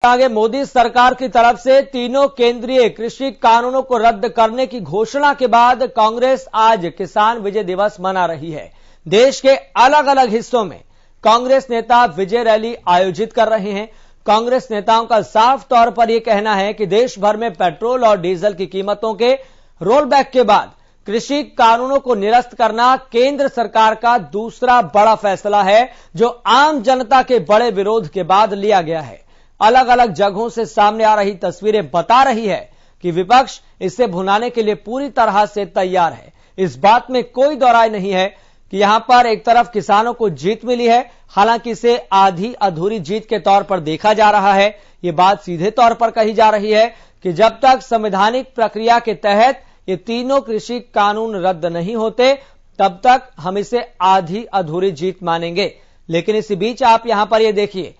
आगे मोदी सरकार की तरफ से तीनों केंद्रीय कृषि कानूनों को रद्द करने की घोषणा के बाद कांग्रेस आज किसान विजय दिवस मना रही है। देश के अलग अलग हिस्सों में कांग्रेस नेता विजय रैली आयोजित कर रहे हैं। कांग्रेस नेताओं का साफ तौर पर यह कहना है कि देश भर में पेट्रोल और डीजल की कीमतों के रोलबैक के बाद कृषि कानूनों को निरस्त करना केंद्र सरकार का दूसरा बड़ा फैसला है, जो आम जनता के बड़े विरोध के बाद लिया गया है। अलग अलग जगहों से सामने आ रही तस्वीरें बता रही है कि विपक्ष इसे भुनाने के लिए पूरी तरह से तैयार है। इस बात में कोई दो राय नहीं है कि यहां पर एक तरफ किसानों को जीत मिली है, हालांकि इसे आधी अधूरी जीत के तौर पर देखा जा रहा है। ये बात सीधे तौर पर कही जा रही है कि जब तक संवैधानिक प्रक्रिया के तहत ये तीनों कृषि कानून रद्द नहीं होते, तब तक हम इसे आधी अधूरी जीत मानेंगे। लेकिन इसी बीच आप यहां पर ये देखिए,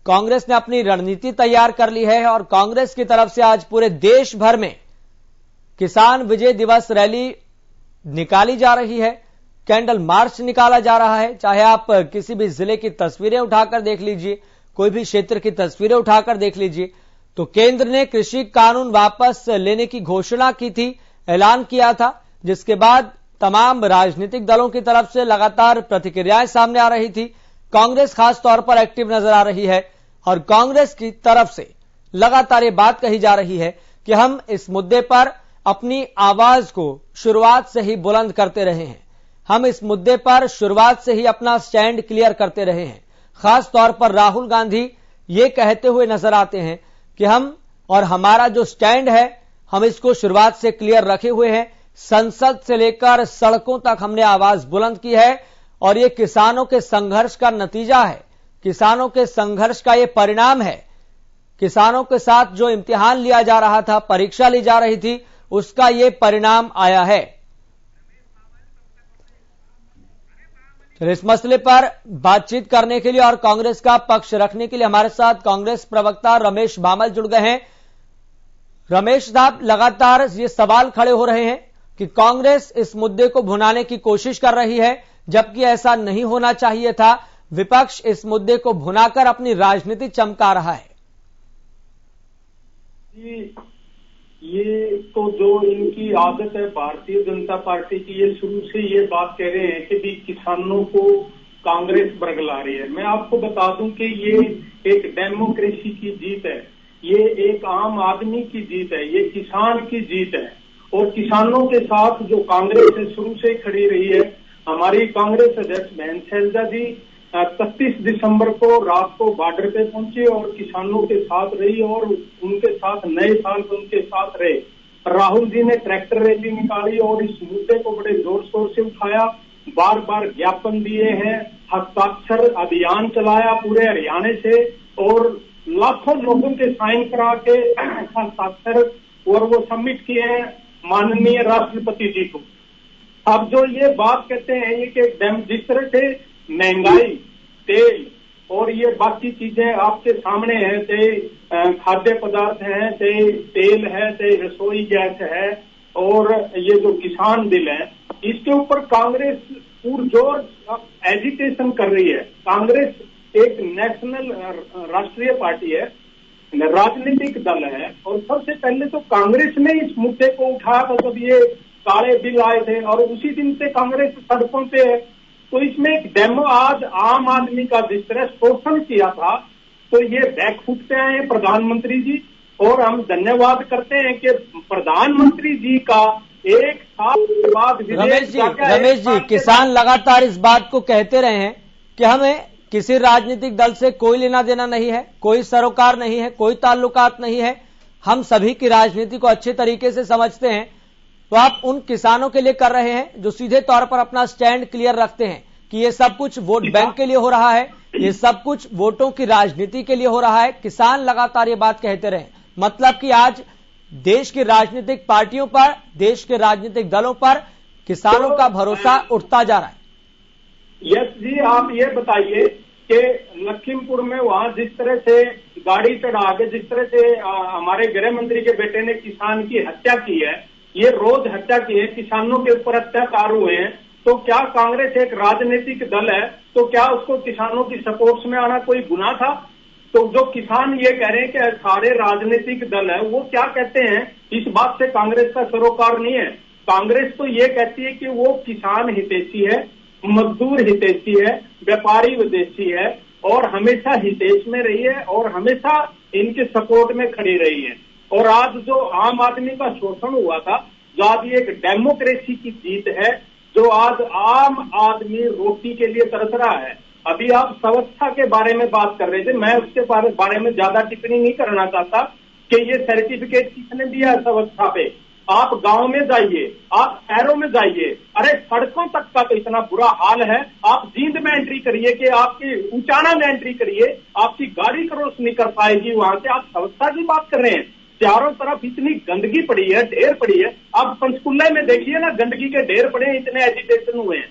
कांग्रेस ने अपनी रणनीति तैयार कर ली है और कांग्रेस की तरफ से आज पूरे देश भर में किसान विजय दिवस रैली निकाली जा रही है, कैंडल मार्च निकाला जा रहा है। चाहे आप किसी भी जिले की तस्वीरें उठाकर देख लीजिए, कोई भी क्षेत्र की तस्वीरें उठाकर देख लीजिए, तो केंद्र ने कृषि कानून वापस लेने की घोषणा की थी, ऐलान किया था, जिसके बाद तमाम राजनीतिक दलों की तरफ से लगातार प्रतिक्रियाएं सामने आ रही थी। कांग्रेस खास तौर पर एक्टिव नजर आ रही है और कांग्रेस की तरफ से लगातार ये बात कही जा रही है कि हम इस मुद्दे पर अपनी आवाज को शुरुआत से ही बुलंद करते रहे हैं। हम इस मुद्दे पर शुरुआत से ही अपना स्टैंड क्लियर करते रहे हैं। खास तौर पर राहुल गांधी ये कहते हुए नजर आते हैं कि हम और हमारा जो स्टैंड है, हम इसको शुरुआत से क्लियर रखे हुए हैं। संसद से लेकर सड़कों तक हमने आवाज बुलंद की है और ये किसानों के संघर्ष का नतीजा है, किसानों के संघर्ष का ये परिणाम है। किसानों के साथ जो इम्तिहान लिया जा रहा था, परीक्षा ली जा रही थी, उसका ये परिणाम आया है। इस मसले पर बातचीत करने के लिए और कांग्रेस का पक्ष रखने के लिए हमारे साथ कांग्रेस प्रवक्ता रमेश बामल जुड़ गए हैं। रमेश साहब, लगातार ये सवाल खड़े हो रहे हैं कि कांग्रेस इस मुद्दे को भुनाने की कोशिश कर रही है, जबकि ऐसा नहीं होना चाहिए था। विपक्ष इस मुद्दे को भुनाकर अपनी राजनीति चमका रहा है। ये तो जो इनकी आदत है भारतीय जनता पार्टी की, ये शुरू से ये बात कह रहे हैं कि भी किसानों को कांग्रेस बरगला रही है। मैं आपको बता दूं कि ये एक डेमोक्रेसी की जीत है, ये एक आम आदमी की जीत है, ये किसान की जीत है। और किसानों के साथ जो कांग्रेस है शुरू से खड़ी रही है। हमारी कांग्रेस अध्यक्ष बहन शैलजा जी 31 दिसंबर को रात को बॉर्डर पे पहुंची और किसानों के साथ रही और उनके साथ नए साल में उनके साथ रहे। राहुल जी ने ट्रैक्टर रैली निकाली और इस मुद्दे को बड़े जोर शोर से उठाया, बार बार ज्ञापन दिए हैं, हस्ताक्षर अभियान चलाया पूरे हरियाणा से और लाखों लोगों के साइन करा के हस्ताक्षर और वो सबमिट किए हैं माननीय राष्ट्रपति जी को। अब जो ये बात कहते हैं ये कि जिस तरह से महंगाई, तेल और ये बाकी चीजें आपके सामने हैं, चाहे खाद्य पदार्थ हैं, चाहे तेल है, चाहे रसोई गैस है और ये जो किसान बिल है, इसके ऊपर कांग्रेस पुरजोर एजिटेशन कर रही है। कांग्रेस एक नेशनल राष्ट्रीय पार्टी है, राजनीतिक दल है और सबसे पहले तो कांग्रेस ने इस मुद्दे को उठाया था जब ये काले बिल आए थे और उसी दिन से कांग्रेस सड़कों पे है। तो इसमें एक डेमो आज आम आदमी का जिस तरह शोषण किया था, तो ये बैकफुट पे आए प्रधानमंत्री जी और हम धन्यवाद करते हैं कि प्रधानमंत्री जी का एक साल के बाद रमेश जी, किसान लगातार इस बात को कहते रहे हैं कि हमें किसी राजनीतिक दल से कोई लेना देना नहीं है, कोई सरोकार नहीं है, कोई ताल्लुकात नहीं है, हम सभी की राजनीति को अच्छे तरीके से समझते हैं। तो आप उन किसानों के लिए कर रहे हैं जो सीधे तौर पर अपना स्टैंड क्लियर रखते हैं कि ये सब कुछ वोट बैंक के लिए हो रहा है, ये सब कुछ वोटों की राजनीति के लिए हो रहा है। किसान लगातार ये बात कहते रहे, मतलब कि आज देश की राजनीतिक पार्टियों पर, देश के राजनीतिक दलों पर किसानों का भरोसा उठता जा रहा है। यस जी, आप ये बताइए कि लखीमपुर में वहां जिस तरह से गाड़ी चढ़ा के जिस तरह से हमारे गृह मंत्री के बेटे ने किसान की हत्या की है, ये रोज हत्या की है, किसानों के ऊपर अत्याचार हुए हैं, तो क्या कांग्रेस एक राजनीतिक दल है? तो क्या उसको किसानों की सपोर्ट्स में आना कोई गुनाह था? तो जो किसान ये कह रहे हैं कि सारे राजनीतिक दल है, वो क्या कहते हैं, इस बात से कांग्रेस का सरोकार नहीं है। कांग्रेस तो ये कहती है कि वो किसान हितैषी है, मजदूर हितैषी है, व्यापारी हितैषी है और हमेशा हितेश में रही है और हमेशा इनके सपोर्ट में खड़ी रही है। और आज जो आम आदमी का शोषण हुआ था, जो आज ये एक डेमोक्रेसी की जीत है, जो आज आम आदमी रोटी के लिए तरस रहा है। अभी आप स्वच्छता के बारे में बात कर रहे थे, मैं उसके बारे में ज्यादा टिप्पणी नहीं करना चाहता कि ये सर्टिफिकेट किसने दिया है स्वच्छता पे। आप गांव में जाइए, आप शहरों में जाइए, अरे सड़कों तक का तो इतना बुरा हाल है। आप जींद में एंट्री करिए कि आपकी ऊंचाना में एंट्री करिए, आपकी गाड़ी क्रॉस नहीं कर पाएगी वहां से। आप स्वच्छता की बात कर रहे हैं, चारों तरफ इतनी गंदगी पड़ी है, ढेर पड़ी है। आप पंचकुला में देखिए ना, गंदगी के ढेर पड़े हैं, इतने एजिटेशन हुए हैं।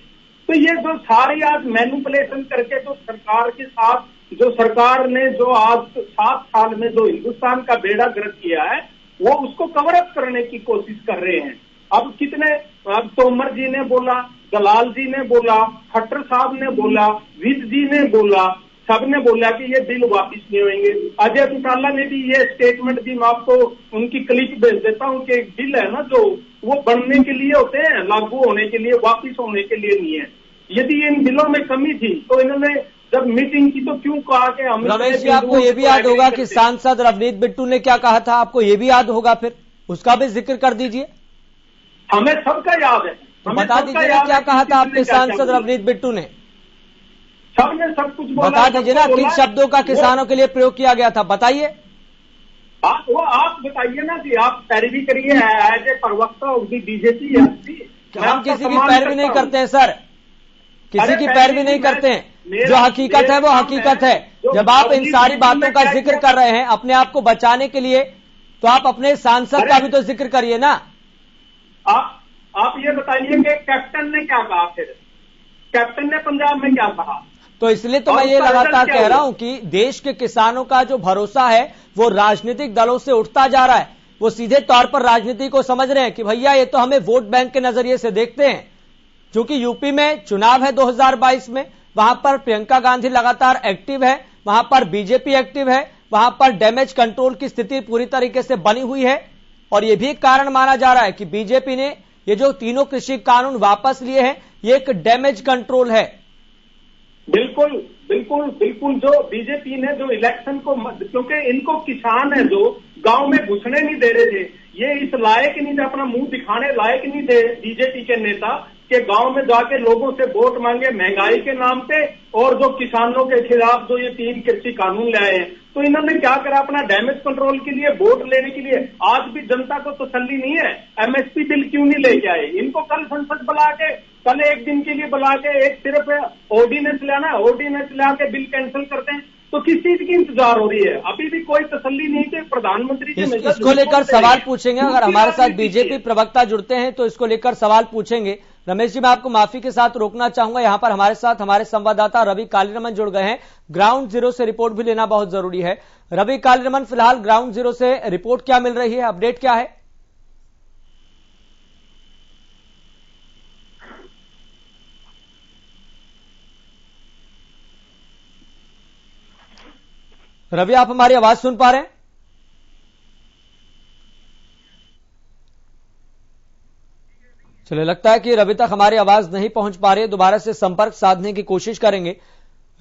तो ये जो सारी आज मैनिपुलेशन करके जो सरकार के साथ, जो सरकार ने जो आज 7 साल में जो हिंदुस्तान का बेड़ा गर्क किया है, वो उसको कवर अप करने की कोशिश कर रहे हैं। अब कितने, अब तोमर जी ने बोला, दलाल जी ने बोला, खट्टर साहब ने बोला, विद जी ने बोला, सबने बोला कि ये बिल वापिस नहीं होंगे। अजय चौटाला ने भी ये स्टेटमेंट दी, मैं आपको उनकी क्लिप भेज देता हूँ कि बिल है ना जो, वो बनने के लिए होते हैं, लागू होने के लिए, वापिस होने के लिए नहीं है। यदि इन बिलों में कमी थी तो इन्होंने जब मीटिंग की तो क्यों कहा कि हम। रमेश जी, आपको ये भी याद होगा कि सांसद रवनीत बिट्टू ने क्या कहा था, आपको ये भी याद होगा, फिर उसका भी जिक्र कर दीजिए। हमें सबका याद है, तो बता दीजिए ना क्या कहा था आपके सांसद रवनीत बिट्टू ने। सबने सब कुछ बोला, बता दीजिए ना किन शब्दों का किसानों के लिए प्रयोग किया गया था, बताइए। वो आप बताइए ना कि आप पैरवी करिए एज ए प्रवक्ता ऑफ दी बीजेपी। हम किसी की पैरवी नहीं करते हैं सर, किसी की पैरवी नहीं करते हैं। जो हकीकत है वो हकीकत है। जब आप इन सारी बातों का जिक्र कर रहे हैं अपने आप को बचाने के लिए, तो आप अपने सांसद का भी तो जिक्र करिए ना। आप ये बताइए कि कैप्टन ने क्या कहा, फिर कैप्टन ने पंजाब में क्या कहा। तो इसलिए तो मैं ये लगातार कह रहा हूं कि देश के किसानों का जो भरोसा है वो राजनीतिक दलों से उठता जा रहा है। वो सीधे तौर पर राजनीति को समझ रहे हैं कि भैया ये तो हमें वोट बैंक के नजरिए से देखते हैं। क्योंकि यूपी में चुनाव है 2022 में, वहां पर प्रियंका गांधी लगातार एक्टिव है, वहां पर बीजेपी एक्टिव है, वहां पर डैमेज कंट्रोल की स्थिति पूरी तरीके से बनी हुई है। और यह भी एक कारण माना जा रहा है कि बीजेपी ने ये जो तीनों कृषि कानून वापस लिए हैं, ये एक डैमेज कंट्रोल है। बिल्कुल बिल्कुल बिल्कुल। जो बीजेपी ने जो इलेक्शन को, क्योंकि इनको किसान है जो गांव में घुसने नहीं दे रहे थे, ये इस लायक नहीं थे, अपना मुंह दिखाने लायक नहीं थे बीजेपी के नेता के गांव में जाके लोगों से वोट मांगे महंगाई के नाम पे, और जो किसानों के खिलाफ जो ये 3 कृषि कानून लाए हैं। तो इन्होंने क्या करा, अपना डैमेज कंट्रोल के लिए, वोट लेने के लिए। आज भी जनता को तसल्ली नहीं है, एमएसपी बिल क्यों नहीं लेके आए। इनको कल संसद बुला के, कल एक दिन के लिए बुला के एक सिर्फ ऑर्डिनेंस लाना, ऑर्डिनेंस ला के बिल कैंसिल करते हैं। तो किस चीज की इंतजार हो रही है, अभी भी कोई तसल्ली नहीं कि प्रधानमंत्री के इसको लेकर सवाल पूछेंगे। अगर हमारे साथ बीजेपी प्रवक्ता जुड़ते हैं तो इसको लेकर सवाल पूछेंगे। रमेश जी, मैं आपको माफी के साथ रोकना चाहूंगा। यहां पर हमारे साथ हमारे संवाददाता रवि कालीरमन जुड़ गए हैं। ग्राउंड जीरो से रिपोर्ट भी लेना बहुत जरूरी है। रवि कालीरमन, फिलहाल ग्राउंड जीरो से रिपोर्ट क्या मिल रही है, अपडेट क्या है? रवि, आप हमारी आवाज सुन पा रहे हैं? चलिए, लगता है कि रवि तक हमारी आवाज नहीं पहुंच पा रही है। दोबारा से संपर्क साधने की कोशिश करेंगे।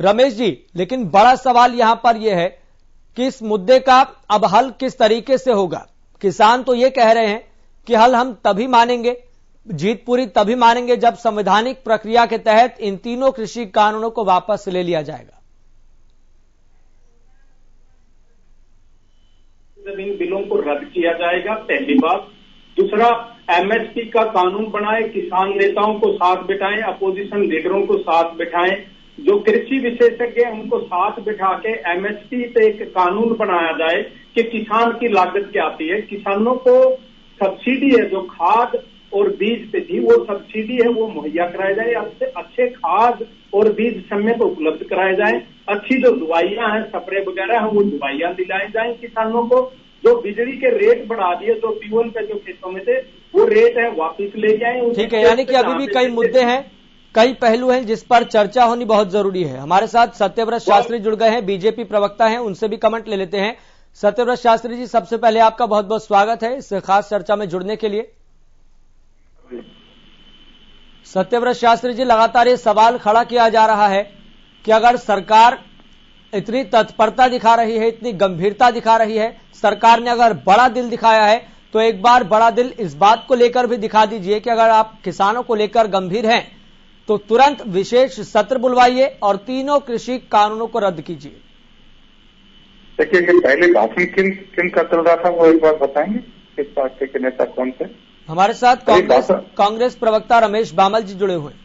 रमेश जी, लेकिन बड़ा सवाल यहां पर यह है कि इस मुद्दे का अब हल किस तरीके से होगा। किसान तो यह कह रहे हैं कि हल हम तभी मानेंगे, जीत पूरी तभी मानेंगे जब संवैधानिक प्रक्रिया के तहत इन तीनों कृषि कानूनों को वापस ले लिया जाएगा। इन बिलों को रद्द किया जाएगा, पहली बात। दूसरा, एमएसपी का कानून बनाए, किसान नेताओं को साथ बिठाएं, अपोजिशन लीडरों को साथ बिठाएं, जो कृषि विशेषज्ञ हैं उनको साथ बिठा के एमएसपी पे एक कानून बनाया जाए कि किसान की लागत क्या आती है। किसानों को सब्सिडी है जो खाद और बीज पे थी, वो सब्सिडी है वो मुहैया कराया जाए। अच्छे खाद और बीज समय को उपलब्ध कराए जाए। अच्छी जो दवाइयां हैं, स्प्रे वगैरह हैं, वो दवाइयां दिलाई जाए किसानों को। जो बिजली के रेट बढ़ा दिए, जो फ्यूल पे जो खेतों में थे वो रेट है वापिस ले जाए। ठीक है, यानी कि अभी भी कई मुद्दे हैं कई पहलू हैं जिस पर चर्चा होनी बहुत जरूरी है। हमारे साथ सत्यव्रत शास्त्री जुड़ गए हैं, बीजेपी प्रवक्ता हैं, उनसे भी कमेंट ले लेते हैं। सत्यव्रत शास्त्री जी, सबसे पहले आपका बहुत बहुत स्वागत है इस खास चर्चा में जुड़ने के लिए। सत्यव्रत शास्त्री जी, लगातार ये सवाल खड़ा किया जा रहा है कि अगर सरकार इतनी तत्परता दिखा रही है, इतनी गंभीरता दिखा रही है, सरकार ने अगर बड़ा दिल दिखाया है तो एक बार बड़ा दिल इस बात को लेकर भी दिखा दीजिए कि अगर आप किसानों को लेकर गंभीर हैं तो तुरंत विशेष सत्र बुलवाइए और तीनों कृषि कानूनों को रद्द कीजिए। देखिए, ये पहले भाषण किन का चल रहा था वो एक बार बताएंगे, किस पार्टी के नेता कौन थे? हमारे साथ कांग्रेस प्रवक्ता रमेश बामल जी जुड़े हुए हैं।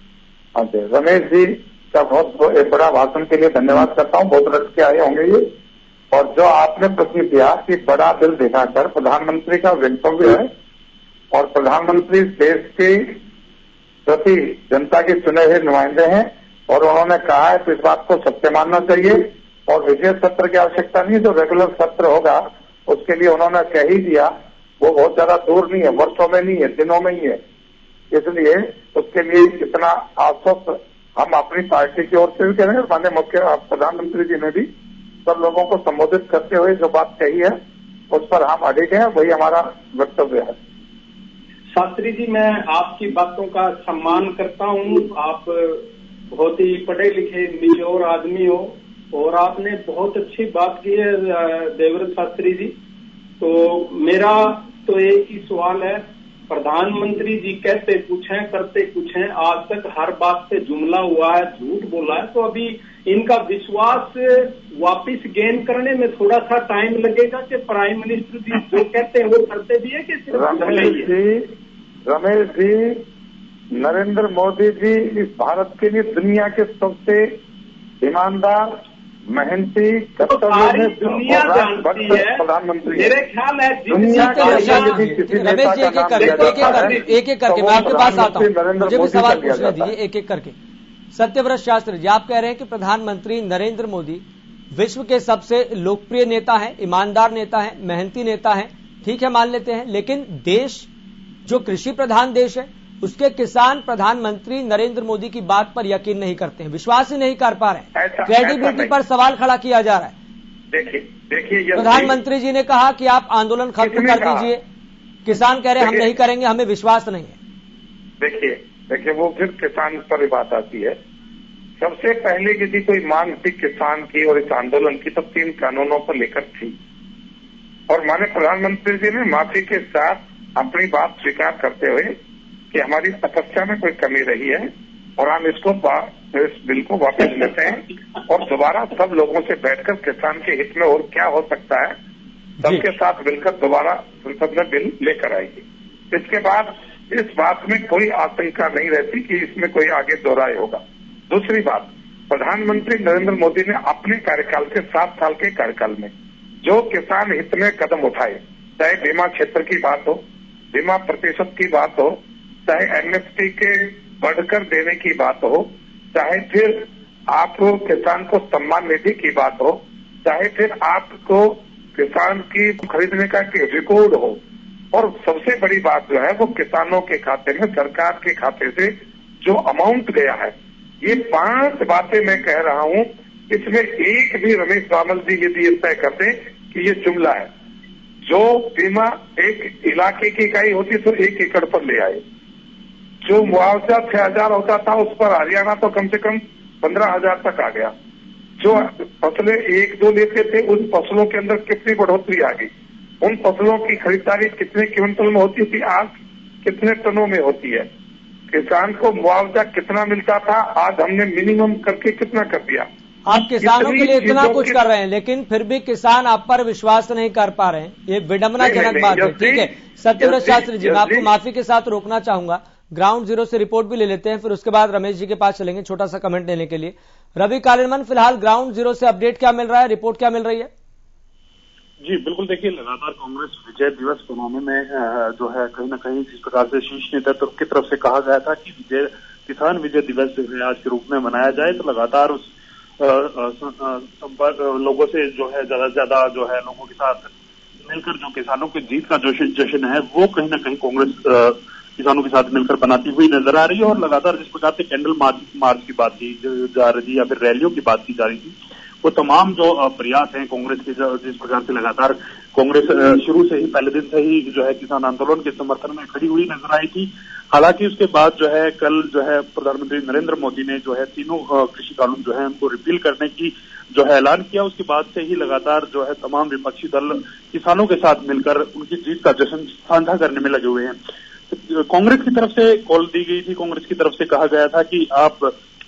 हाँ जी, रमेश जी का बहुत एक बड़ा भाषण के लिए धन्यवाद करता हूँ, बहुत रच के आए होंगे ये। और जो आपने प्रश्न किया कि बड़ा दिल दिखाकर, प्रधानमंत्री का वक्तव्य है और प्रधानमंत्री देश के प्रति जनता के चुने हुए नुमाइंदे हैं और उन्होंने कहा है तो इस बात को सत्य मानना चाहिए और विशेष सत्र की आवश्यकता नहीं है। जो रेगुलर सत्र होगा उसके लिए उन्होंने कह ही दिया, वो बहुत ज्यादा दूर नहीं है, वर्षों में नहीं है, दिनों में ही है। इसलिए उसके लिए इतना आश्वस्त हम अपनी पार्टी की ओर से भी कह रहे हैं। माननीय मुख्य प्रधानमंत्री जी ने भी सब लोगों को संबोधित करते हुए जो बात कही है उस पर हम अडिग हैं, वही हमारा वक्तव्य है। शास्त्री जी, मैं आपकी बातों का सम्मान करता हूं। आप बहुत ही पढ़े लिखे निचोर आदमी हो और आपने बहुत अच्छी बात की है देवव्रत शास्त्री जी। तो मेरा तो एक ही सवाल है, प्रधानमंत्री जी कहते कुछ हैं करते कुछ हैं, आज तक हर बात पे जुमला हुआ है, झूठ बोला है, तो अभी इनका विश्वास वापस गेन करने में थोड़ा सा टाइम लगेगा कि प्राइम मिनिस्टर जी जो कहते हैं वो करते भी है कि सिर्फ? रमेश जी, नरेंद्र मोदी जी इस भारत के लिए दुनिया के सबसे ईमानदार, मेहनती, सारी दुनिया जानती है, प्रधानमंत्री मेरे ख्याल है। दुनिया रमेश जी, एक एक करके मैं आपके पास आता हूँ, मुझे भी सवाल पूछने दीजिए एक एक करके। सत्यव्रत शास्त्री जी, आप कह रहे हैं कि प्रधानमंत्री नरेंद्र मोदी विश्व के सबसे लोकप्रिय नेता हैं, ईमानदार नेता हैं, मेहनती नेता हैं, ठीक है मान लेते हैं, लेकिन देश जो कृषि प्रधान देश है उसके किसान प्रधानमंत्री नरेंद्र मोदी की बात पर यकीन नहीं करते हैं, विश्वास ही नहीं कर पा रहे हैं, क्रेडिबिलिटी पर सवाल खड़ा किया जा रहा है। देखिए प्रधानमंत्री जी ने कहा कि आप आंदोलन खत्म कर दीजिए, किसान कह रहे हैं हम नहीं करेंगे, हमें विश्वास नहीं है। देखिए वो फिर किसान पर बात आती है। सबसे पहले यदि कोई मांग थी किसान की और इस आंदोलन की तो 3 कानूनों को लेकर थी और माननीय प्रधानमंत्री जी ने माफी के साथ अपनी बात स्वीकार करते हुए कि हमारी तपस्या में कोई कमी रही है और हम इस बिल को वापस लेते हैं और दोबारा सब लोगों से बैठकर किसान के हित में और क्या हो सकता है सबके साथ मिलकर दोबारा संसद में बिल लेकर आएगी। इसके बाद इस बात में कोई आशंका नहीं रहती कि इसमें कोई आगे दोहराए होगा। दूसरी बात, प्रधानमंत्री नरेंद्र मोदी ने अपने कार्यकाल के 7 साल के कार्यकाल में जो किसान हित में कदम उठाए, चाहे बीमा क्षेत्र की बात हो, बीमा प्रतिशत की बात हो, चाहे एमएसपी के बढ़कर देने की बात हो, चाहे फिर आपको किसान को सम्मान निधि की बात हो, चाहे फिर आपको किसान की खरीदने का रिकॉर्ड हो, और सबसे बड़ी बात जो है वो किसानों के खाते में, सरकार के खाते से जो अमाउंट गया है, ये 5 बातें मैं कह रहा हूं। इसमें एक भी रमेश बामल जी यदि ये तय करते कि ये जुमला है, जो बीमा एक इलाके की इकाई होती तो 1 एकड़ पर ले आए, जो मुआवजा 6,000 होता था उस पर हरियाणा तो कम से कम 15,000 तक आ गया, जो फसलें 1-2 लेते थे उन फसलों के अंदर कितनी बढ़ोतरी आ गई, उन फसलों की खरीदारी कितने क्विंटल में होती थी आज कितने टनों में होती है, किसान को मुआवजा कितना मिलता था आज हमने मिनिमम करके कितना कर दिया। आप किसानों के लिए इतना कुछ कर रहे हैं लेकिन फिर भी किसान आप पर विश्वास नहीं कर पा रहे हैं, ये विडंबनाजनक बात है। ठीक है सत्यव्रत शास्त्री जी, मैं आपको माफी के साथ रोकना चाहूंगा, ग्राउंड जीरो से रिपोर्ट भी ले लेते हैं, फिर उसके बाद रमेश जी के पास चलेंगे छोटा सा कमेंट लेने के लिए। रवि कालिरमन, फिलहाल ग्राउंड जीरो से अपडेट क्या मिल रहा है, रिपोर्ट क्या मिल रही है? जी बिल्कुल, देखिए लगातार कांग्रेस विजय दिवस मनाने में जो है कहीं ना कहीं जिस प्रकार से शीर्ष नेतृत्व की तरफ से कहा गया था कि किसान विजय दिवस जो है आज के रूप में मनाया जाए, तो लगातार उस लोगों से जो है ज्यादा से ज्यादा जो है लोगों के साथ मिलकर जो किसानों की जीत का जश्न है वो कहीं ना कहीं कांग्रेस किसानों के साथ मिलकर बनाती हुई नजर आ रही है। और लगातार जिस प्रकार से कैंडल मार्च की बात की जा रही थी या फिर रैलियों की बात की जा रही थी, वो तमाम जो प्रयास हैं कांग्रेस के, जिस प्रकार से लगातार कांग्रेस शुरू से ही, पहले दिन से ही जो है किसान आंदोलन के समर्थन में खड़ी हुई नजर आई थी। हालांकि उसके बाद जो है कल जो है प्रधानमंत्री नरेंद्र मोदी ने जो है तीनों कृषि कानून जो है उनको रिपील करने की जो है ऐलान किया। उसके बाद से ही लगातार जो है तमाम विपक्षी दल किसानों के साथ मिलकर उनकी जीत का जश्न साझा करने में लगे हुए हैं। तो कांग्रेस की तरफ से कॉल दी गई थी, कांग्रेस की तरफ से कहा गया था कि आप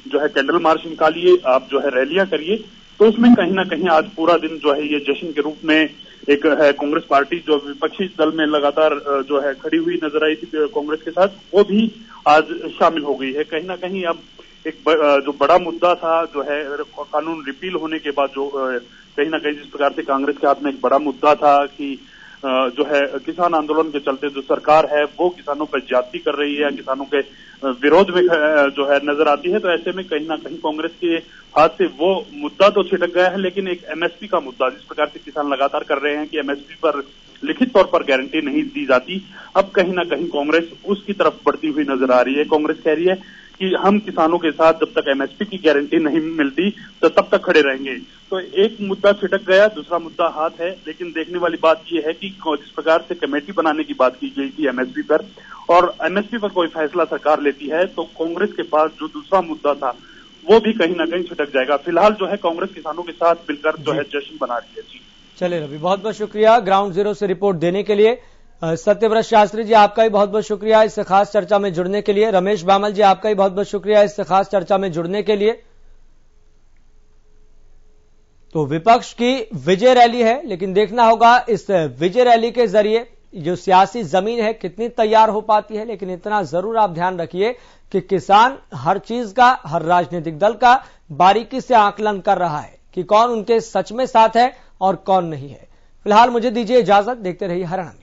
जो है कैंडल मार्च निकालिए, आप जो है रैलियां करिए। तो उसमें कहीं ना कहीं आज पूरा दिन जो है ये जश्न के रूप में एक है कांग्रेस पार्टी जो विपक्षी दल में लगातार जो है खड़ी हुई नजर आई थी कांग्रेस के साथ, वो भी आज शामिल हो गई है। कहीं ना कहीं अब एक जो बड़ा मुद्दा था जो है कानून रिपील होने के बाद, जो कहीं ना कहीं जिस प्रकार से कांग्रेस के हाथ में एक बड़ा मुद्दा था कि जो है किसान आंदोलन के चलते जो सरकार है वो किसानों पर ज्यादती कर रही है, किसानों के विरोध में जो है नजर आती है। तो ऐसे में कहीं ना कहीं कांग्रेस के हाथ से वो मुद्दा तो छिटक गया है, लेकिन एक एमएसपी का मुद्दा, जिस प्रकार से किसान लगातार कर रहे हैं कि एमएसपी पर लिखित तौर पर गारंटी नहीं दी जाती, अब कहीं ना कहीं कांग्रेस उसकी तरफ बढ़ती हुई नजर आ रही है। कांग्रेस कह रही है कि हम किसानों के साथ जब तक एमएसपी की गारंटी नहीं मिलती तो तब तक खड़े रहेंगे। तो एक मुद्दा छिटक गया, दूसरा मुद्दा हाथ है। लेकिन देखने वाली बात यह है कि जिस प्रकार से कमेटी बनाने की बात की गई थी एमएसपी पर, और एमएसपी पर कोई फैसला सरकार लेती है तो कांग्रेस के पास जो दूसरा मुद्दा था वो भी कहीं ना कहीं छिटक जाएगा। फिलहाल जो है कांग्रेस किसानों के साथ मिलकर जो है जश्न बना रही है। जी चलिए रवि, बहुत बहुत शुक्रिया ग्राउंड जीरो से रिपोर्ट देने के लिए। सत्यव्रत शास्त्री जी, आपका भी बहुत बहुत शुक्रिया इस खास चर्चा में जुड़ने के लिए। रमेश बामल जी, आपका भी बहुत बहुत शुक्रिया इस खास चर्चा में जुड़ने के लिए। तो विपक्ष की विजय रैली है, लेकिन देखना होगा इस विजय रैली के जरिए जो सियासी जमीन है कितनी तैयार हो पाती है। लेकिन इतना जरूर आप ध्यान रखिए कि किसान हर चीज का, हर राजनीतिक दल का बारीकी से आकलन कर रहा है कि कौन उनके सच में साथ है और कौन नहीं है। फिलहाल मुझे दीजिए इजाजत, देखते रहिए हरियाणा।